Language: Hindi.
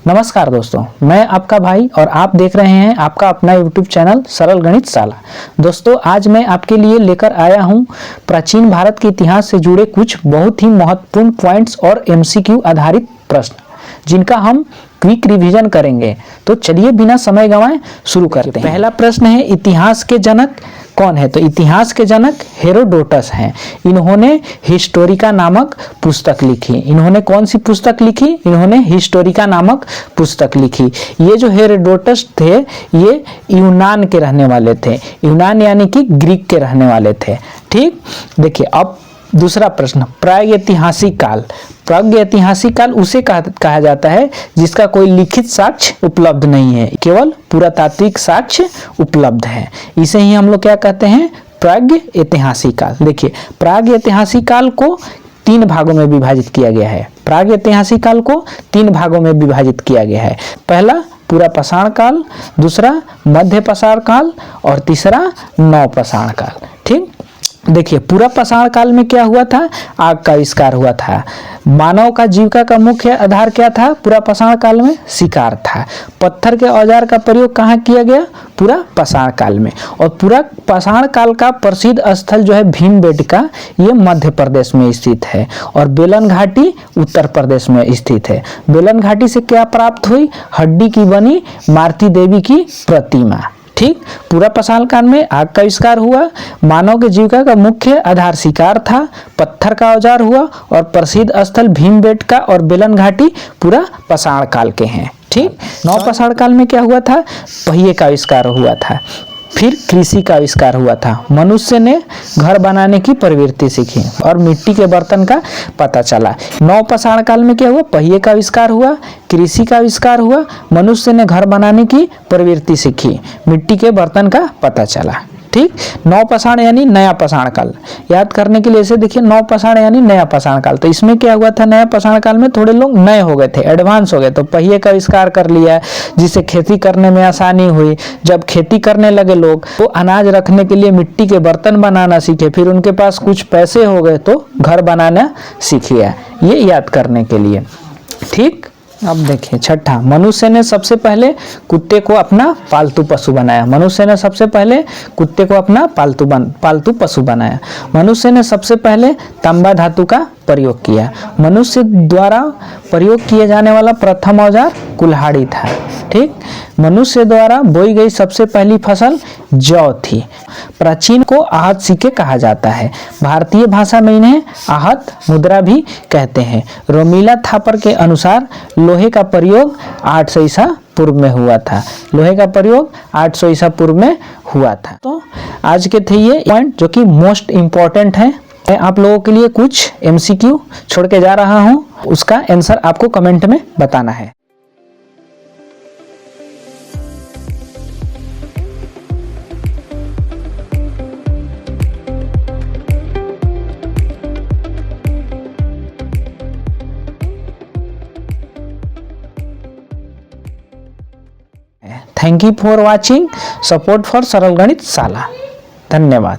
नमस्कार दोस्तों, मैं आपका भाई और आप देख रहे हैं आपका अपना यूट्यूब चैनल सरल गणित शाला। दोस्तों, आज मैं आपके लिए लेकर आया हूं प्राचीन भारत के इतिहास से जुड़े कुछ बहुत ही महत्वपूर्ण पॉइंट्स और एमसीक्यू आधारित प्रश्न, जिनका हम क्विक रिवीजन करेंगे। तो चलिए बिना समय गंवाए शुरू करते हैं। पहला प्रश्न है, इतिहास के जनक कौन है? तो इतिहास के जनक हेरोडोटस हैं। इन्होंने हिस्टोरिका नामक पुस्तक लिखी। इन्होंने कौन सी पुस्तक लिखी? इन्होंने हिस्टोरिका नामक पुस्तक लिखी। ये जो हेरोडोटस थे, ये यूनान के रहने वाले थे। यूनान यानी कि ग्रीक के रहने वाले थे। ठीक, देखिए अब दूसरा प्रश्न, प्रागैतिहासिक काल। प्रागैतिहासिक काल उसे कहा जाता है जिसका कोई लिखित साक्ष्य उपलब्ध नहीं है, केवल पुरातात्विक साक्ष्य उपलब्ध है। इसे ही हम लोग क्या कहते हैं? प्रागैतिहासिक काल। देखिए, प्रागैतिहासिक काल को तीन भागों में विभाजित किया गया है। प्रागैतिहासिक काल को तीन भागों में विभाजित किया गया है। पहला पूरा पाषाण काल, दूसरा मध्य पाषाण काल और तीसरा नव पाषाण काल। ठीक, देखिए पूरा पाषाण काल में क्या हुआ था? आग का आविष्कार हुआ था। मानव का जीविका का मुख्य आधार क्या था? पूरा पाषाण काल में शिकार था। पत्थर के औजार का प्रयोग कहाँ किया गया? पूरा पाषाण काल में। और पूरा पाषाण काल का प्रसिद्ध स्थल जो है भीमबेटका, ये मध्य प्रदेश में स्थित है। और बेलन घाटी उत्तर प्रदेश में स्थित है। बेलन घाटी से क्या प्राप्त हुई? हड्डी की बनी मारुति देवी की प्रतिमा। ठीक, पूरा पाषाण काल में आग का आविष्कार हुआ, मानव के जीविका का मुख्य आधार शिकार था, पत्थर का औजार हुआ और प्रसिद्ध स्थल भीमबेटका और बेलन घाटी पूरा पाषाण काल के हैं। ठीक, नव पाषाण काल में क्या हुआ था? पहिए का आविष्कार हुआ था। फिर कृषि का आविष्कार हुआ था। मनुष्य ने घर बनाने की प्रवृत्ति सीखी और मिट्टी के बर्तन का पता चला। नव पाषाण काल में क्या हुआ? पहिए का आविष्कार हुआ, कृषि का आविष्कार हुआ, मनुष्य ने घर बनाने की प्रवृत्ति सीखी, मिट्टी के बर्तन का पता चला। ठीक, नव पाषाण यानी नया पाषाण काल। याद करने के लिए इसे देखिए, नव पाषाण यानी नया पाषाण काल। तो इसमें क्या हुआ था? नया पाषाण काल में थोड़े लोग नए हो गए थे, एडवांस हो गए, तो पहिए का आविष्कार कर लिया, जिससे खेती करने में आसानी हुई। जब खेती करने लगे लोग, तो अनाज रखने के लिए मिट्टी के बर्तन बनाना सीखे। फिर उनके पास कुछ पैसे हो गए तो घर बनाना सीख लिया। ये याद करने के लिए। ठीक, अब देखिए छठा, मनुष्य ने सबसे पहले कुत्ते को अपना पालतू पशु बनाया। मनुष्य ने सबसे पहले कुत्ते को अपना पालतू पशु बनाया। मनुष्य ने सबसे पहले तांबा धातु का प्रयोग किया। मनुष्य द्वारा प्रयोग किए जाने वाला प्रथम औजार कुल्हाड़ी था। ठीक, मनुष्य द्वारा बोई गई सबसे पहली फसल जौ थी। प्राचीन को आहत सिक्के कहा जाता है। भारतीय भाषा में इन्हें आहत मुद्रा भी कहते हैं। रोमिला थापर के अनुसार लोहे का प्रयोग 800 ईसा पूर्व में हुआ था। लोहे का प्रयोग 800 ईसा पूर्व में हुआ था। तो आज के थे ये पॉइंट जो कि मोस्ट इम्पोर्टेंट है। मैं आप लोगों के लिए कुछ एमसीक्यू छोड़ के जा रहा हूं, उसका आंसर आपको कमेंट में बताना है। Thank you for watching. Support for सरल गणित शाला। धन्यवाद।